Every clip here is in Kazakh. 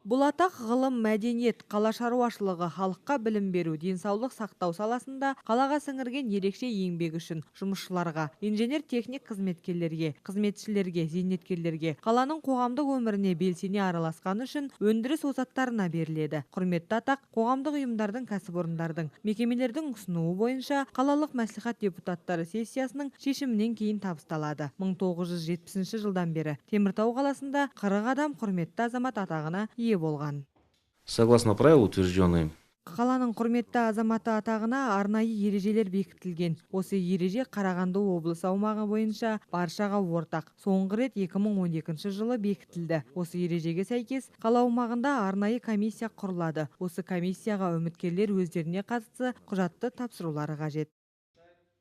Бұл атақ ғылым, мәдениет, қала шаруашылығы, халыққа білім беру, денсаулық сақтау саласында қалаға сіңірген ерекше еңбек үшін жұмысшыларға, инженер-техник қызметкерлерге, қызметшілерге, зейнеткерлерге, қаланың қоғамдық өміріне белсене араласқаны үшін өндіріс озаттарына беріледі. Құрметті атақ қоғамдық ұйымдардың, кәсіпорындардың, мекемелердің ұсынуы бойынша қалалық мәслихат депутаттары сессиясының шешімінен кейін табысталады. 1970 жылдан бері Теміртау қаласында 40 адам құрметті азамат атағына ие болған. Согласно правилу, утвержденным Қаланың құрметті азаматы атағына арнайы ережелер бекітілген. Осы ереже Қарағанды облысы аумағы бойынша баршаға ортақ. Соңғы рет 2012 жылы бекітілді. Осы ережеге сәйкес қала аумағында арнайы комиссия құрылады. Осы комиссияға үміткерлер өздеріне қатысты құжатты тапсырулары қажет.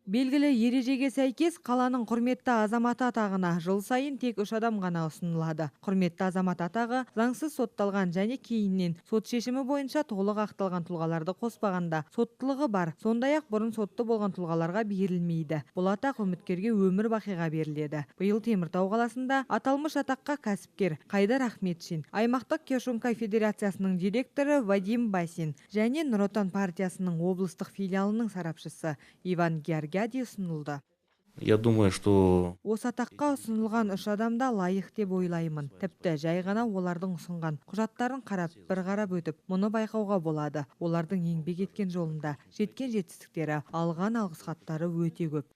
Белгілі ережеге сәйкес қаланың құрметті азаматы атағына жыл сайын тек 3 адам ғана ұсынылады. Құрметті азамат атағы заңсыз сотталған және кейіннен сот шешімі бойынша толық ақталған тұлғаларды қоспағанда соттылығы бар, сондай-ақ бұрын сотты болған тұлғаларға берілмейді. Бұл атақ үміткерге өмір бақиға беріледі. Биыл Теміртау қаласында аталмыш атаққа кәсіпкер Қайдар Ахметшин, аймақтық Кешункай федерациясының директоры Вадим Басин және Нұр Отан партиясының облыстық филиалының сарапшысы Иван Георгий ұсынылды. Я думаю, что Осы атаққа ұсынылған 3 адамда лайық деп ойлаймын. Тіпті жай ғана олардың ұсынған құжаттарын бір қарап өтіп, мұны байқауға болады. Олардың еңбек еткен жолында жеткен жетістіктері, алған алғыс хаттары өте көп.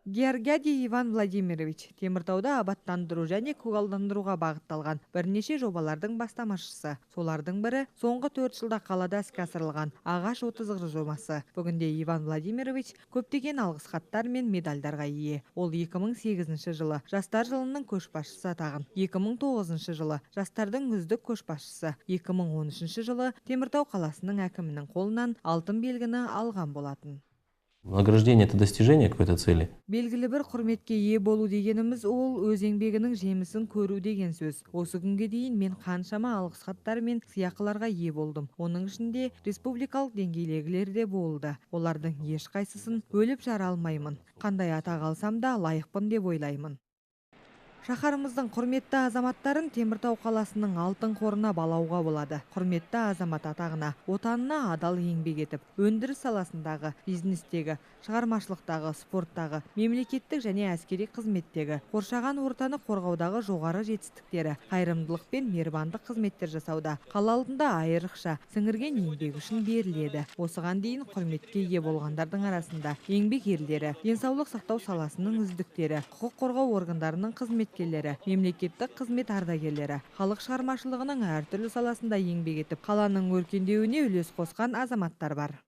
Георгий Иван Владимирович Теміртауда абаттандыру және көгалдандыруға бағытталған бірнеше жобалардың бастамашысы. Солардың бірі соңғы 4 жылда қалада іске асырылған ағаш 30 жобасы. Бүгінде Иван Владимирович көптеген алғыс хаттар мен медальдарға ие. Ол 2008 жылы жастар жылының көшбасшысы атағын, 2009 жылы жастардың үздік көшбасшысы, 2013 жылы Теміртау қаласының әкімінің қолынан алтын белгіні алған болатын. Награждение – это достижение какой-то цели. Белгілі бір құрметке ие болу дегеніміз ол өз еңбегінің жемісін көру деген сөз. Осы күнге дейін мен қаншама алғыс хаттар мен сыйақыларға ие болдым. Оның ішінде республикалық деңгейлегілер де болды. Олардың ешқайсысын бөліп жара алмаймын. Қандай атақ алсам да лайықпын деп ойлаймын. Шаһарымыздың құрметті азаматтарын Теміртау қаласының алтын қорына балауға болады. Құрметті азамат атағына отанына адал еңбек етіп, өндіріс саласындағы, бизнестегі, шығармашылықтағы, спорттағы, мемлекеттік және әскери қызметтегі, қоршаған ортаны қорғаудағы жоғары жетістіктері, қайырымдылық пен мейірбандық қызметтер жасауда қала алдында айрықша сіңірген еңбек үшін беріледі. Осыған дейін құрметке ие болғандардың арасында еңбек ерлері, денсаулық сақтау саласының үздіктері, құқық қорғау органдарының қызметкерлері, мемлекеттік қызмет ардагерлері, халық шығармашылығының әртүрлі саласында еңбек етіп, қаланың өркендеуіне үлес қосқан азаматтар бар.